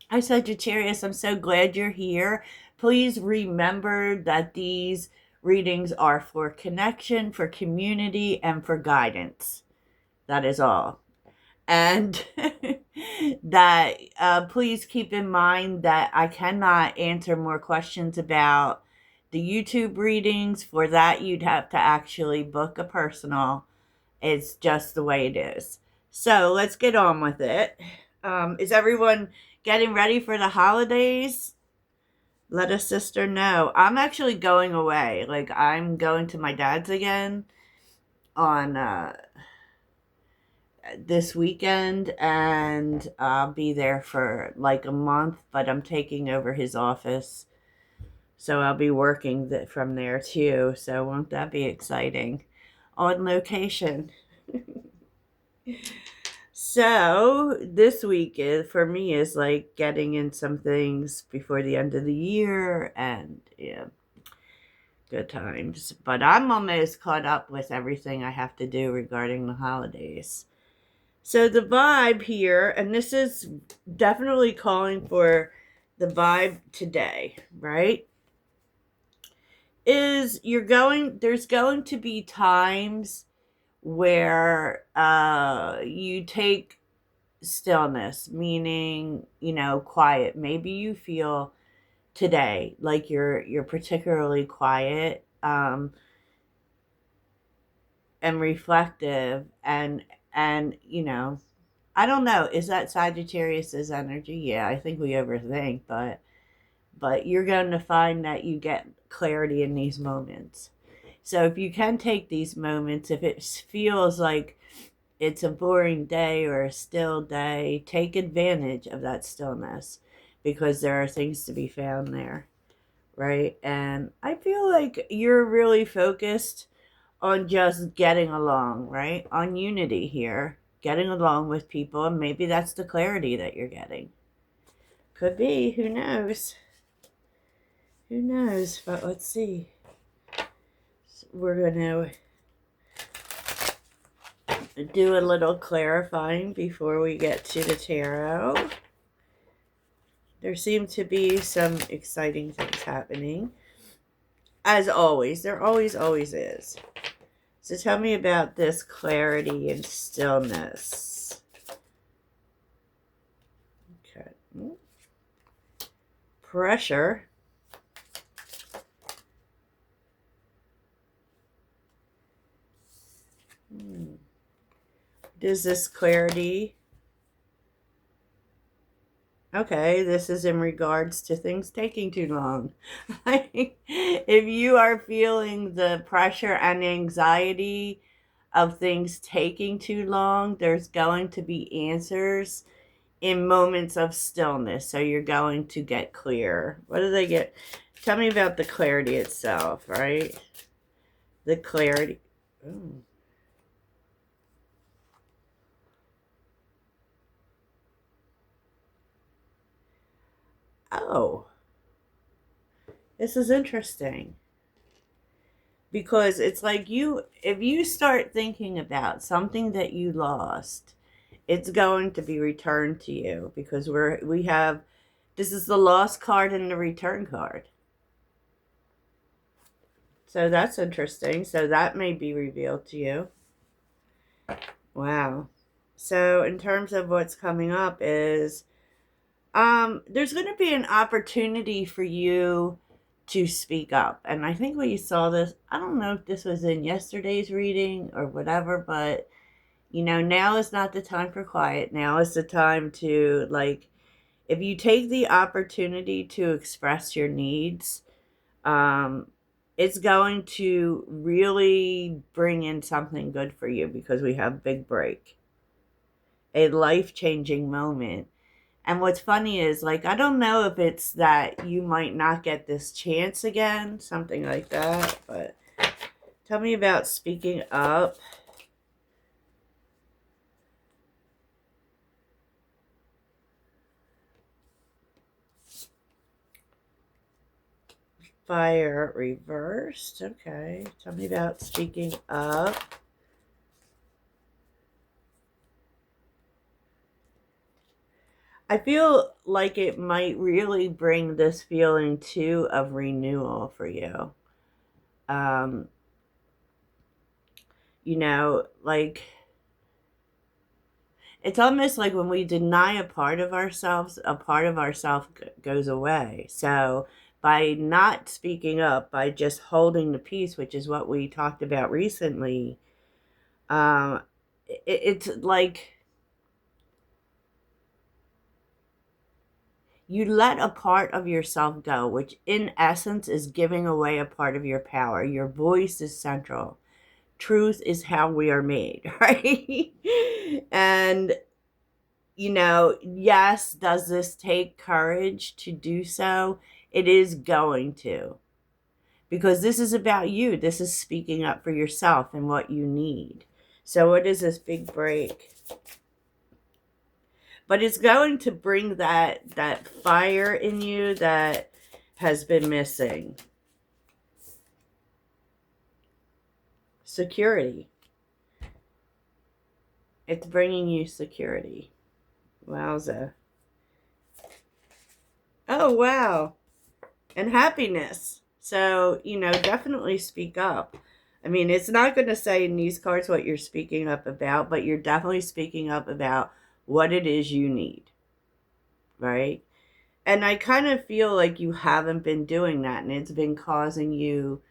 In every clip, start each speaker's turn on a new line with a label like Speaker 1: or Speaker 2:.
Speaker 1: Hi, Sagittarius. I'm so glad you're here. Please remember that these readings are for connection, for community, and for guidance. That is all. And that please keep in mind that I cannot answer more questions about the YouTube readings. For that, you'd have to actually book a personal. It's just the way it is. So let's get on with it. Is everyone getting ready for the holidays? Let a sister know. I'm actually going away. Like, I'm going to my dad's again on this weekend, and I'll be there for like a month, but I'm taking over his office. So I'll be working from there too. So won't that be exciting? On location. So this week is for me is like getting in some things before the end of the year, and yeah, good times. But I'm almost caught up with everything I have to do regarding the holidays. So the vibe here, and this is definitely calling for the vibe today, right? Is there's going to be times where you take stillness, meaning, quiet. Maybe you feel today like you're particularly quiet, and reflective, and I don't know, is that Sagittarius's energy? Yeah, I think we overthink, but you're going to find that you get clarity in these moments. So if you can take these moments, if it feels like it's a boring day or a still day, take advantage of that stillness, because there are things to be found there, right? And I feel like you're really focused on just getting along, right? On unity here, getting along with people, and maybe that's the clarity that you're getting. Could be, who knows? Who knows? But let's see. We're going to do a little clarifying before we get to the tarot. There seem to be some exciting things happening. As always, there always is. So tell me about this clarity and stillness. Okay. Pressure. Does this clarity... Okay, this is in regards to things taking too long. If you are feeling the pressure and anxiety of things taking too long, there's going to be answers in moments of stillness. So you're going to get clear. What do they get? Tell me about the clarity itself, right? The clarity. Ooh. Oh, this is interesting. Because it's like if you start thinking about something that you lost, it's going to be returned to you, because we have this is the lost card and the return card. So that's interesting. So that may be revealed to you. Wow. So in terms of what's coming up is there's going to be an opportunity for you to speak up. And I think we saw this, I don't know if this was in yesterday's reading or whatever, but now is not the time for quiet. Now is the time to, like, if you take the opportunity to express your needs, um, it's going to really bring in something good for you, because we have big break, a life-changing moment. And what's funny is, like, I don't know if it's that you might not get this chance again, something like that, but tell me about speaking up. Fire reversed. Okay. Tell me about speaking up. I feel like it might really bring this feeling too of renewal for you. Um, like it's almost like when we deny a part of ourselves, a part of ourselves goes away. So by not speaking up, by just holding the peace, which is what we talked about recently, um, it's like you let a part of yourself go, which in essence is giving away a part of your power. Your voice is central. Truth is how we are made, right? And yes, does this take courage to do so? It is going to, because this is about you. This is speaking up for yourself and what you need. So it is this big break. But it's going to bring that fire in you that has been missing. Security. It's bringing you security. Wowza. Oh, wow. And happiness. So, definitely speak up. I mean, it's not going to say in these cards what you're speaking up about, but you're definitely speaking up about what it is you need, right? And I kind of feel like you haven't been doing that, and it's been causing you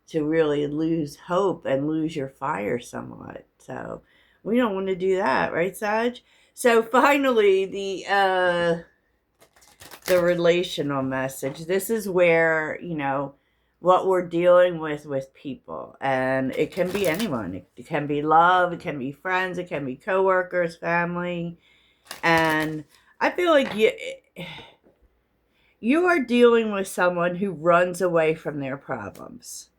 Speaker 1: to really lose hope and lose your fire somewhat. So we don't want to do that, right, Sag? So finally, the relational message. This is where, what we're dealing with people. And it can be anyone. It can be love, it can be friends, it can be coworkers, family. And I feel like you are dealing with someone who runs away from their problems.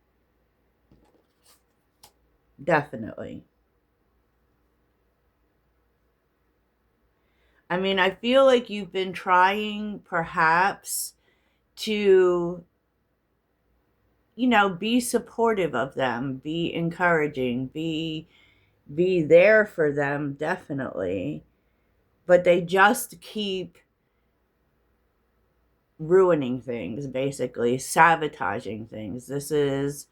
Speaker 1: Definitely. I mean, I feel like you've been trying perhaps to, be supportive of them, be encouraging, be there for them, definitely. But they just keep ruining things, basically, sabotaging things. This is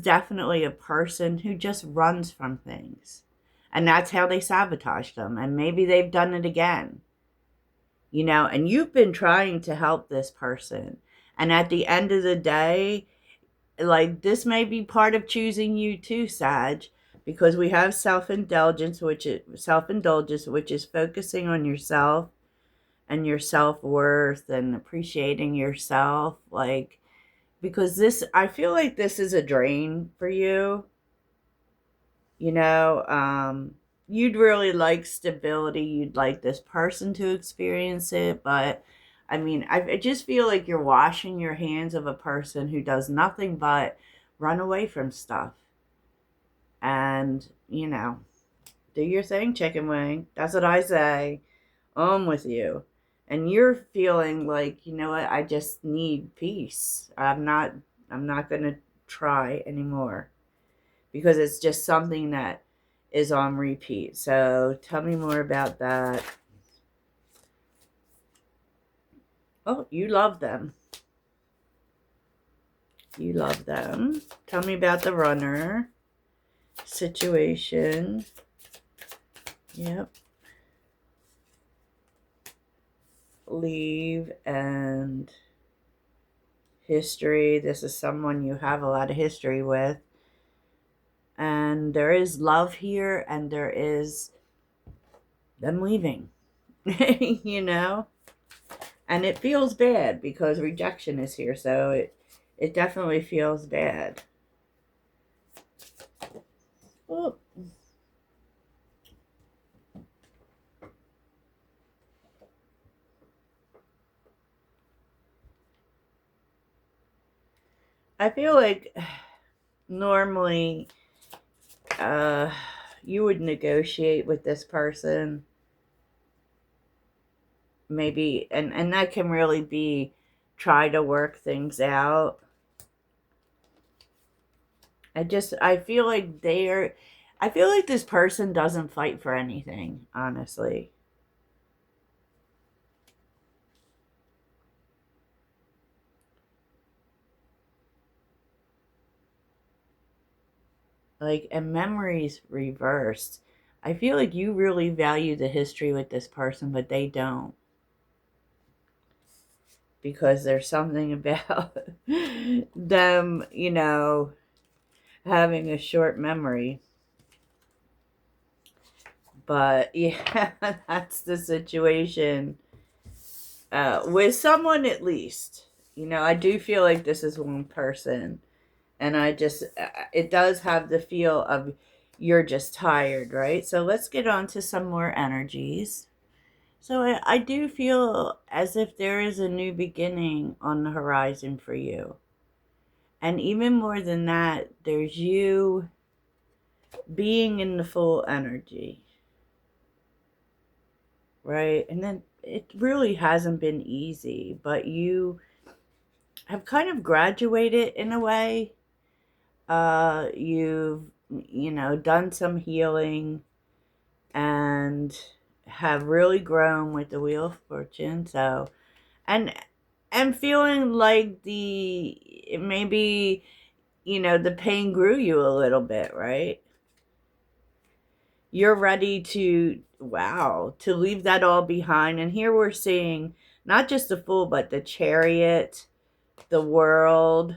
Speaker 1: definitely a person who just runs from things. And that's how they sabotage them. And maybe they've done it again. And you've been trying to help this person. And at the end of the day, like, this may be part of choosing you too, Sag, because we have self-indulgence, which is focusing on yourself and your self-worth and appreciating yourself. Like, because I feel like this is a drain for you. You'd really like stability. You'd like this person to experience it. But I mean, I just feel like you're washing your hands of a person who does nothing but run away from stuff. And, do your thing, chicken wing. That's what I say. I'm with you. And you're feeling like, you know what, I just need peace. I'm not going to try anymore, because it's just something that is on repeat. So tell me more about that. Oh, you love them. You love them. Tell me about the runner situation. Yep. Leave and history. This is someone you have a lot of history with. And there is love here, and there is them leaving. And it feels bad because rejection is here, so it definitely feels bad. Oh. I feel like normally you would negotiate with this person, maybe, and that can really be try to work things out. I feel like I feel like this person doesn't fight for anything, honestly. Like, and memories reversed. I feel like you really value the history with this person, but they don't. Because there's something about them, having a short memory. But yeah, that's the situation. With someone at least. I do feel like this is one person. And it does have the feel of you're just tired, right? So let's get on to some more energies. So I do feel as if there is a new beginning on the horizon for you. And even more than that, there's you being in the full energy, right? And then it really hasn't been easy, but you have kind of graduated in a way. You've, done some healing and have really grown with the Wheel of Fortune. So, and feeling like maybe, the pain grew you a little bit, right? You're ready to, wow, to leave that all behind. And here we're seeing not just the Fool, but the Chariot, the World.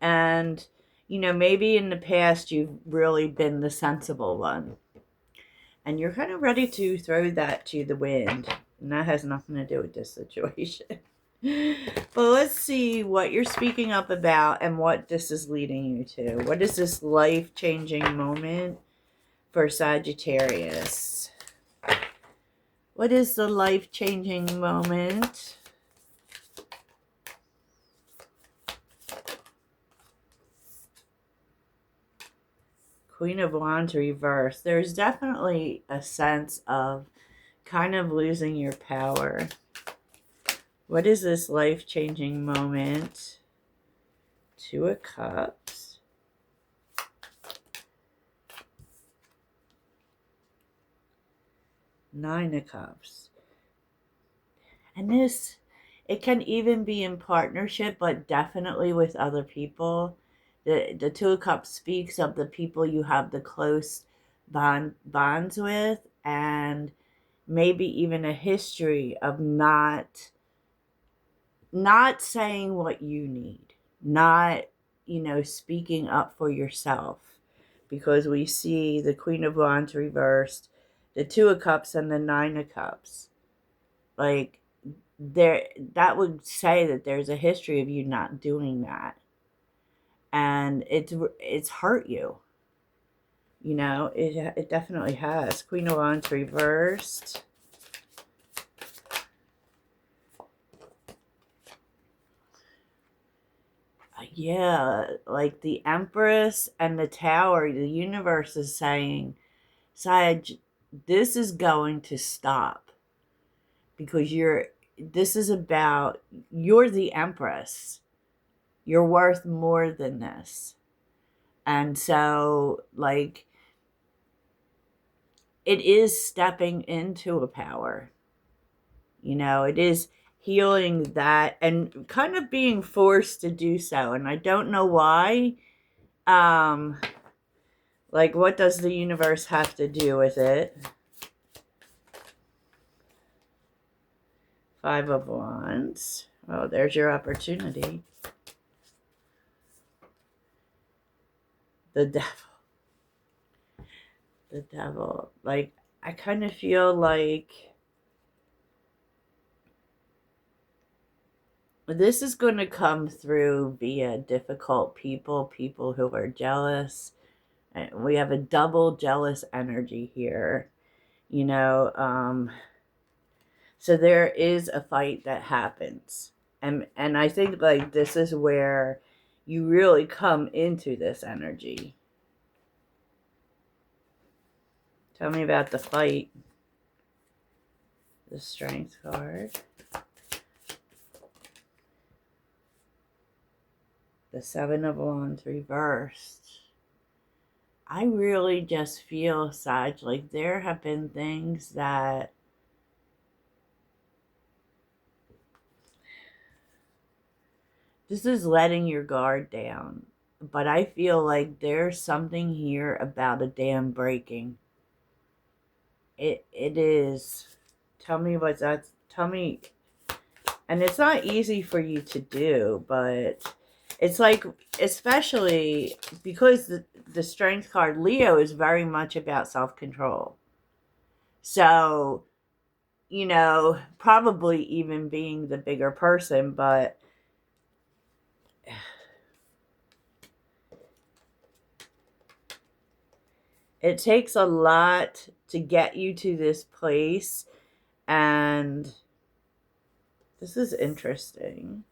Speaker 1: And, maybe in the past you've really been the sensible one. And you're kind of ready to throw that to the wind. And that has nothing to do with this situation. But let's see what you're speaking up about and what this is leading you to. What is this life-changing moment for Sagittarius? What is the life-changing moment? Queen of Wands reverse. There's definitely a sense of kind of losing your power. What is this life-changing moment? Two of Cups. Nine of Cups. And this, it can even be in partnership, but definitely with other people. The Two of Cups speaks of the people you have the close bonds with, and maybe even a history of not saying what you need, not, speaking up for yourself. Because we see the Queen of Wands reversed, the Two of Cups, and the Nine of Cups. Like, that would say that there's a history of you not doing that. And it's hurt you. It definitely has. Queen of Wands reversed. Yeah, like the Empress and the Tower, the universe is saying, Sag, this is going to stop. Because this is about, you're the Empress. You're worth more than this. And so, like, it is stepping into a power. It is healing that and kind of being forced to do so. And I don't know why. Like, what does the universe have to do with it? Five of Wands. Oh, there's your opportunity. The Devil. The Devil. Like, I kind of feel like this is going to come through via difficult people who are jealous. And we have a double jealous energy here, so there is a fight that happens. And I think, like, this is where you really come into this energy. Tell me about the fight. The Strength card. The Seven of Wands reversed. I really just feel, Sag, like there have been things that this is letting your guard down. But I feel like there's something here about a dam breaking. It is. Tell me what that's. Tell me. And it's not easy for you to do, but it's like, especially because the Strength card, Leo, is very much about self-control. So, probably even being the bigger person, but it takes a lot to get you to this place, and this is interesting.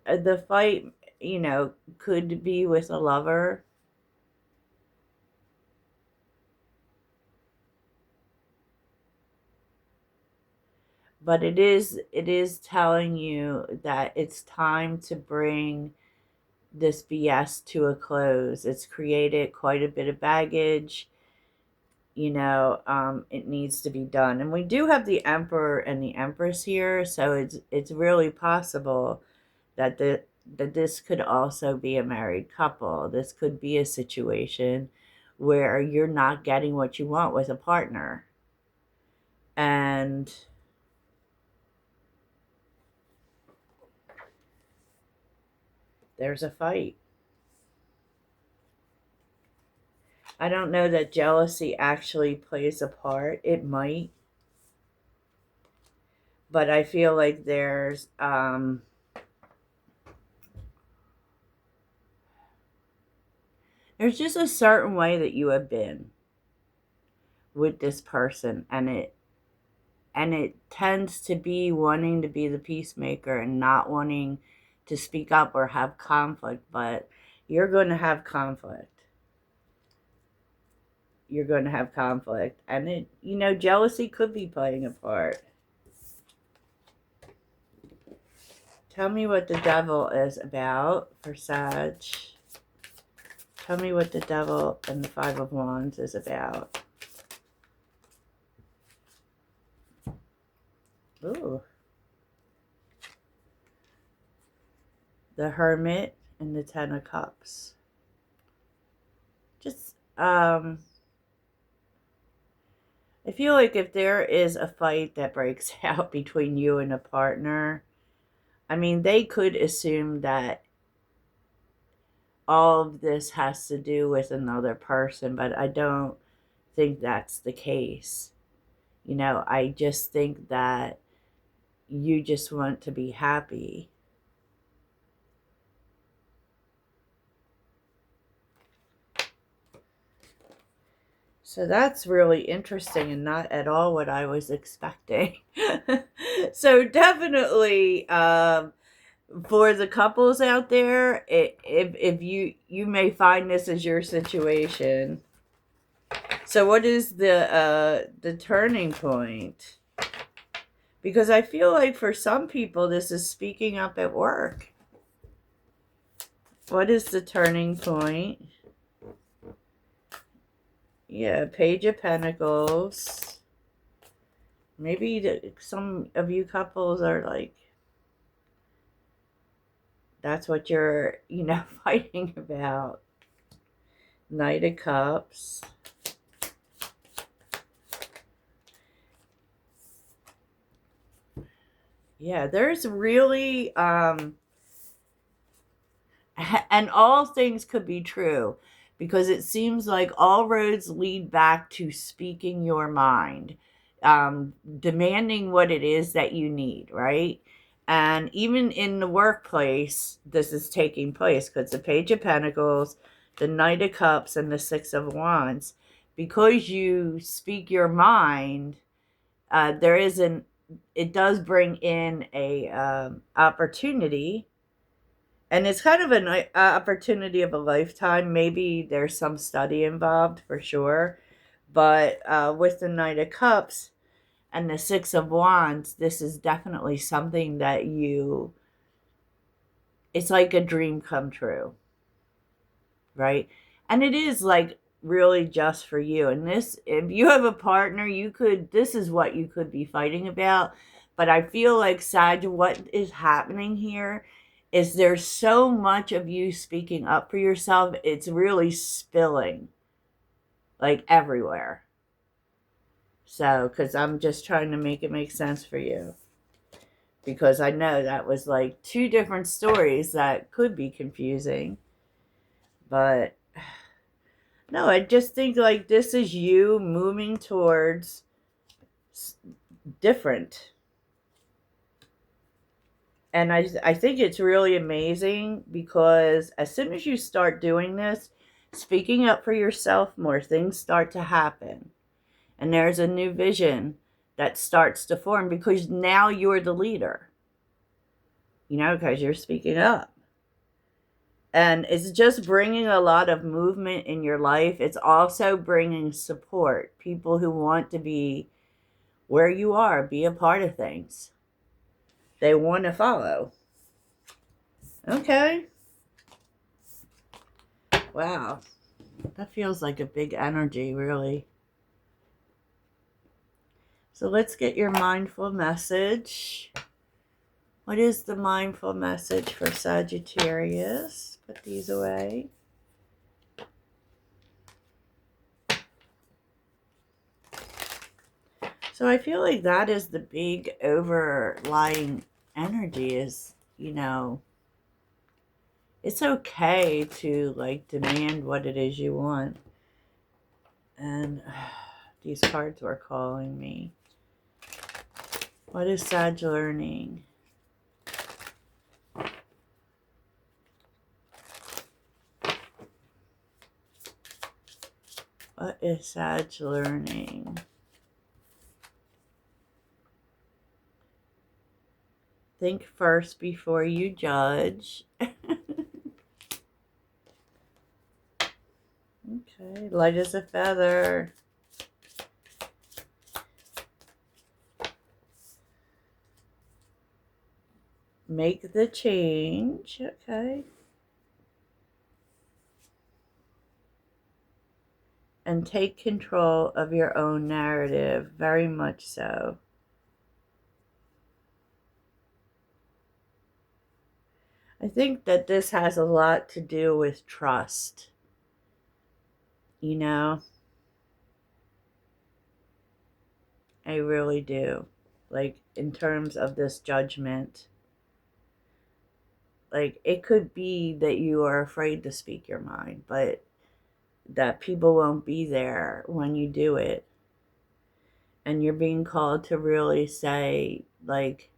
Speaker 1: The fight, could be with a lover. But it is telling you that it's time to bring this BS to a close. It's created quite a bit of baggage. It needs to be done. And we do have the Emperor and the Empress here, so it's really possible that that this could also be a married couple. This could be a situation where you're not getting what you want with a partner. And there's a fight. I don't know that jealousy actually plays a part. It might. But I feel like there's just a certain way that you have been with this person, and it tends to be wanting to be the peacemaker and not wanting to speak up or have conflict, but you're going to have conflict. You're going to have conflict. And jealousy could be playing a part. Tell me what the devil is about for Sag. Tell me what the devil and the Five of Wands is about. Ooh. The Hermit and the Ten of Cups. Just, I feel like if there is a fight that breaks out between you and a partner, I mean, they could assume that all of this has to do with another person, but I don't think that's the case. I just think that you just want to be happy. So that's really interesting and not at all what I was expecting. So definitely, for the couples out there, if you may find this as your situation. So what is the turning point? Because I feel like for some people this is speaking up at work. What is the turning point? Yeah, Page of Pentacles. Maybe some of you couples are like, that's what you're, fighting about. Knight of Cups. Yeah, there's really, and all things could be true, because it seems like all roads lead back to speaking your mind, demanding what it is that you need, right? And even in the workplace, this is taking place, because the Page of Pentacles, the Knight of Cups, and the Six of Wands, because you speak your mind, it does bring in a opportunity. And it's kind of an opportunity of a lifetime. Maybe there's some study involved for sure. But with the Knight of Cups, and the Six of Wands, this is definitely something that it's like a dream come true, right? And it is like really just for you. And this, if you have a partner, this is what you could be fighting about. But I feel like, Sag, what is happening here is there's so much of you speaking up for yourself, it's really spilling like everywhere. So, because I'm just trying to make it make sense for you. Because I know that was like two different stories that could be confusing. But no, I just think like this is you moving towards different. And I think it's really amazing because as soon as you start doing this, speaking up for yourself more, things start to happen. And there's a new vision that starts to form because now you're the leader. You know, because you're speaking up. And it's just bringing a lot of movement in your life. It's also bringing support. People who want to be where you are, be a part of things. They want to follow. Okay. Wow. That feels like a big energy, really. So let's get your mindful message. What is the mindful message for Sagittarius? Put these away. So I feel like that is the big overlying energy is, you know, it's okay to like demand what it is you want. And these cards were calling me. What is Sag learning? What is Sag learning? Think first before you judge. Okay, light as a feather. Make the change. Okay. And take control of your own narrative. Very much so. I think that this has a lot to do with trust. You know? I really do. Like, in terms of this judgment. Like, it could be that you are afraid to speak your mind, but that people won't be there when you do it. And you're being called to really say, like,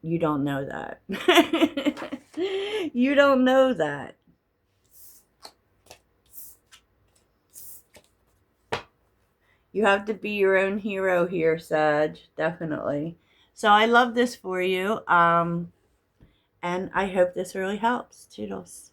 Speaker 1: you don't know that. You don't know that. You have to be your own hero here, Sag. Definitely. So I love this for you. And I hope this really helps. Toodles.